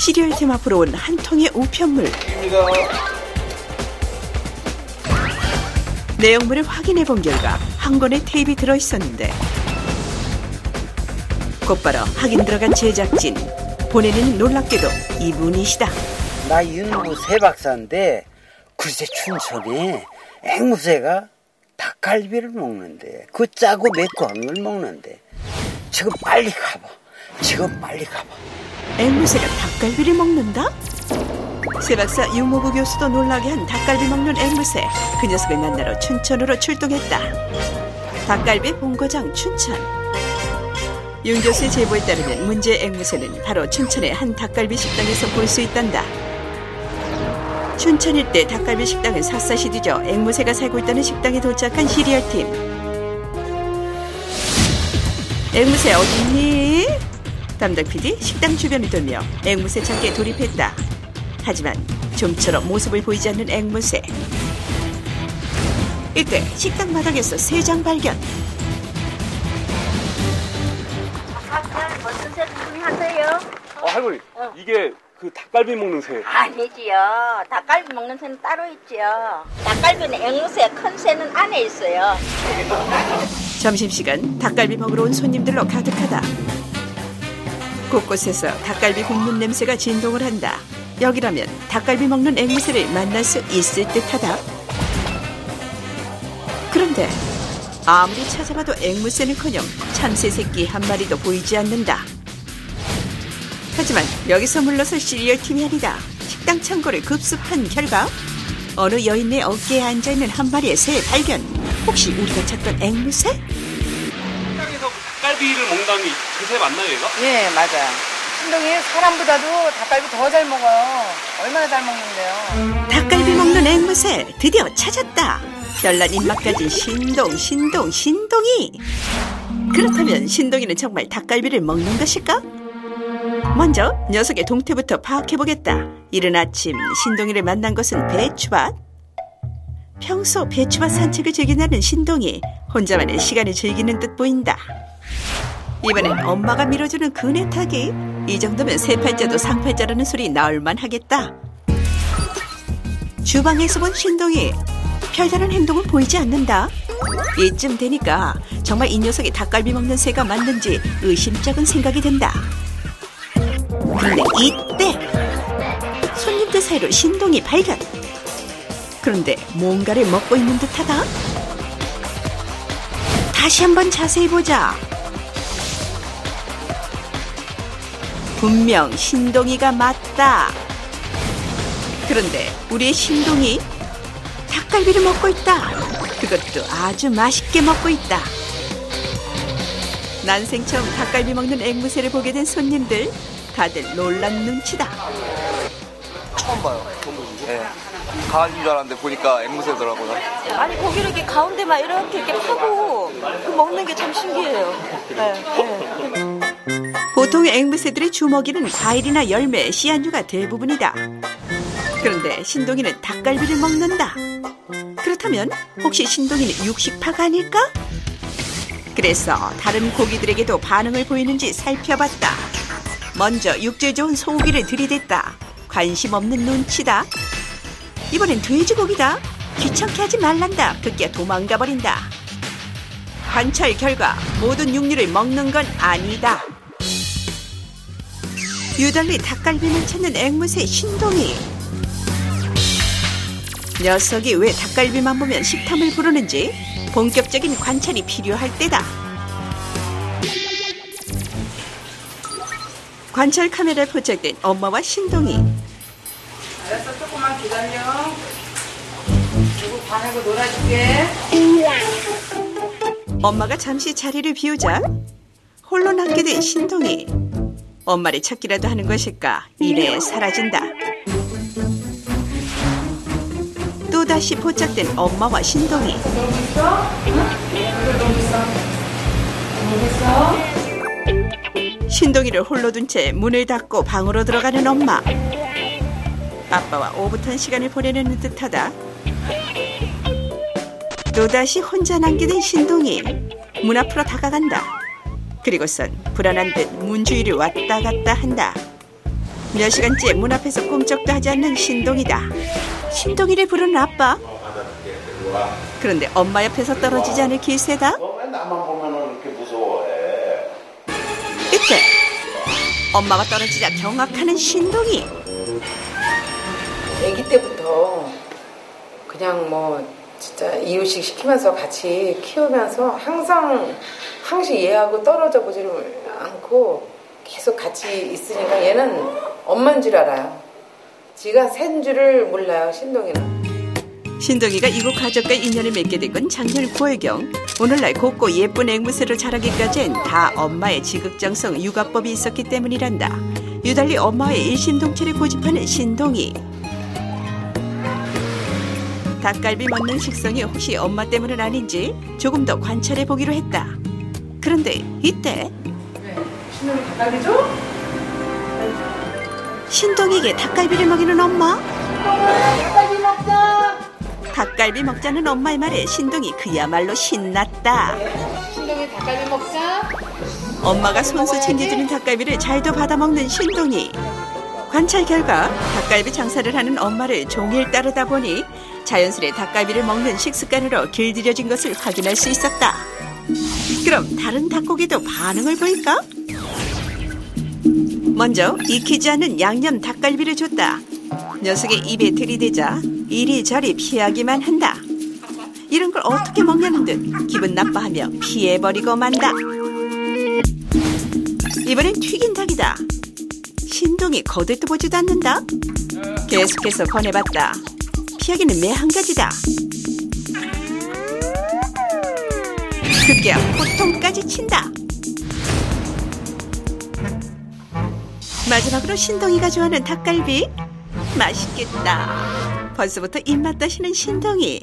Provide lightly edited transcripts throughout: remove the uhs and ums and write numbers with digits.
시리얼팀 앞으로 온 한 통의 우편물. 내용물을 확인해 본 결과 한 권의 테이프가 들어있었는데 곧바로 확인 들어간 제작진. 보내는 놀랍게도 이분이시다. 나 윤구 세박사인데 글쎄 춘천에 앵무새가 닭갈비를 먹는데 그 짜고 매콤한 걸 먹는데 지금 빨리 가봐. 앵무새가 닭갈비를 먹는다? 세박사 유무부 교수도 놀라게 한 닭갈비 먹는 앵무새. 그 녀석을 만나러 춘천으로 출동했다. 닭갈비 본고장 춘천. 윤 교수의 제보에 따르면 문제의 앵무새는 바로 춘천의 한 닭갈비 식당에서 볼 수 있단다. 춘천 일대 닭갈비 식당을 샅샅이 뒤져 앵무새가 살고 있다는 식당에 도착한 시리얼팀. 앵무새 어딨니? 담당 PD 식당 주변을 돌며 앵무새 찾기에 돌입했다. 하지만 좀처럼 모습을 보이지 않는 앵무새. 이때 식당 마당에서 새 장 발견. 무슨 새 하세요? 할머니, 이게 그 닭갈비 먹는 새. 아니지요. 닭갈비 먹는 새는 따로 있지요. 닭갈비는 앵무새, 큰 새는 안에 있어요. 점심시간 닭갈비 먹으러 온 손님들로 가득하다. 곳곳에서 닭갈비 굽는 냄새가 진동을 한다. 여기라면 닭갈비 먹는 앵무새를 만날 수 있을 듯하다. 그런데 아무리 찾아봐도 앵무새는커녕 참새 새끼 한 마리도 보이지 않는다. 하지만 여기서 물러설 시리얼팀이 아니다. 식당 창고를 급습한 결과 어느 여인의 어깨에 앉아있는 한 마리의 새 발견. 혹시 우리가 찾던 앵무새? 식당에서 닭갈비를 먹는다는 게 그 새 맞나요, 얘가? 예, 맞아요. 신동이 사람보다도 닭갈비 더 잘 먹어요. 얼마나 잘 먹는데요. 닭갈비 먹는 앵무새 드디어 찾았다. 별난 입맛 가진 신동이. 그렇다면 신동이는 정말 닭갈비를 먹는 것일까? 먼저 녀석의 동태부터 파악해보겠다. 이른 아침 신동이를 만난 것은 배추밭. 평소 배추밭 산책을 즐기는 신동이 혼자만의 시간을 즐기는 듯 보인다. 이번엔 엄마가 밀어주는 그네 타기. 이 정도면 세팔자도 상팔자라는 소리 나올만 하겠다. 주방에서 본 신동이 별다른 행동은 보이지 않는다. 이쯤 되니까 정말 이 녀석이 닭갈비 먹는 새가 맞는지 의심쩍은 생각이 든다. 그런데 이때 손님들 사이로 신동이 발견. 그런데 뭔가를 먹고 있는 듯하다. 다시 한번 자세히 보자. 분명 신동이가 맞다. 그런데 우리의 신동이 닭갈비를 먹고 있다. 그것도 아주 맛있게 먹고 있다. 난생 처음 닭갈비 먹는 앵무새를 보게 된 손님들, 다들 놀란 눈치다. 처음 봐요. 네. 강아지인 줄 알았는데 보니까 앵무새더라고요. 아니 거기를 이렇게 가운데만 이렇게 파고 그 먹는 게 참 신기해요. 네. 보통 앵무새들의 주먹이는 과일이나 열매, 씨앗류가 대부분이다. 그런데 신동이는 닭갈비를 먹는다. 그렇다면 혹시 신동이는 육식파가 아닐까? 그래서 다른 고기들에게도 반응을 보이는지 살펴봤다. 먼저 육질 좋은 소고기를 들이댔다. 관심 없는 눈치다. 이번엔 돼지고기다. 귀찮게 하지 말란다. 급기야 도망가 버린다. 관찰 결과 모든 육류를 먹는 건 아니다. 유달리 닭갈비만 찾는 앵무새 신동이. 녀석이 왜 닭갈비만 보면 식탐을 부르는지 본격적인 관찰이 필요할 때다. 관찰 카메라에 포착된 엄마와 신동이. 알았어, 조금만 기다려. 누구 반하고 놀아줄게. 엄마가 잠시 자리를 비우자 홀로 남게 된 신동이. 엄마를 찾기라도 하는 것일까? 이래 사라진다. 또다시 포착된 엄마와 신동이. 신동이를 홀로 둔 채 문을 닫고 방으로 들어가는 엄마. 아빠와 오붓한 시간을 보내는 듯하다. 또다시 혼자 남게 된 신동이. 문 앞으로 다가간다. 그리고선 불안한 듯 문 주위를 왔다 갔다 한다. 몇 시간째 문 앞에서 꼼짝도 하지 않는 신동이다. 신동이를 부르는 아빠. 그런데 엄마 옆에서 떨어지지 않을 기세다. 나만 보면 이렇게 무서워해. 이때 엄마가 떨어지자 경악하는 신동이. 아기 때부터 그냥 뭐 진짜 이유식 시키면서 같이 키우면서 항상 얘하고 떨어져 보지를 않고 계속 같이 있으니까 얘는 엄마인 줄 알아요. 지가 센 줄을 몰라요, 신동이는. 신동이가 이곳 가족과 인연을 맺게 된 건 작년 9월경. 오늘날 곱고 예쁜 앵무새를 자라기까지는 다 엄마의 지극정성 육아법이 있었기 때문이란다. 유달리 엄마의 일심동체를 고집하는 신동이. 닭갈비 먹는 식성이 혹시 엄마 때문은 아닌지 조금 더 관찰해 보기로 했다. 그런데 이때 신동이 닭갈비 줘? 신동이에게 닭갈비를 먹이는 엄마. 닭갈비 먹자. 닭갈비 먹자는 엄마의 말에 신동이 그야말로 신났다. 신동이 닭갈비 먹자. 엄마가 손수 챙겨주는 닭갈비를 잘도 받아먹는 신동이. 관찰 결과 닭갈비 장사를 하는 엄마를 종일 따르다 보니 자연스레 닭갈비를 먹는 식습관으로 길들여진 것을 확인할 수 있었다. 그럼 다른 닭고기도 반응을 보일까? 먼저 익히지 않은 양념 닭갈비를 줬다. 녀석의 입에 들이대자 이리저리 피하기만 한다. 이런 걸 어떻게 먹냐는 듯 기분 나빠하며 피해버리고 만다. 이번엔 튀긴 닭이다. 신동이 거들떠 보지도 않는다. 계속해서 권해봤다. 피하기는 매 한 가지다. 급기야 호통까지 친다. 마지막으로 신동이가 좋아하는 닭갈비. 맛있겠다. 벌써부터 입맛 다시는 신동이.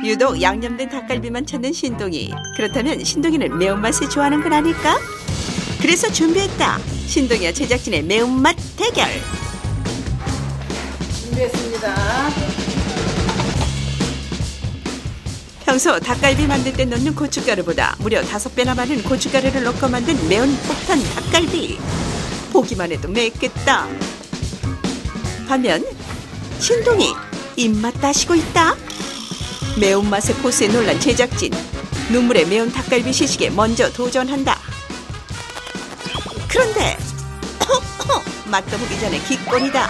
유독 양념된 닭갈비만 찾는 신동이. 그렇다면 신동이는 매운맛을 좋아하는 건 아닐까? 그래서 준비했다. 신동이와 제작진의 매운맛 대결. 준비했습니다. 평소 닭갈비 만들 때 넣는 고춧가루보다 무려 5배나 많은 고춧가루를 넣고 만든 매운 폭탄 닭갈비. 보기만 해도 맵겠다. 반면 신동이 입맛 다시고 있다. 매운맛의 포스에 놀란 제작진. 눈물의 매운 닭갈비 시식에 먼저 도전한다. 그런데 맛도 보기 전에 기권이다.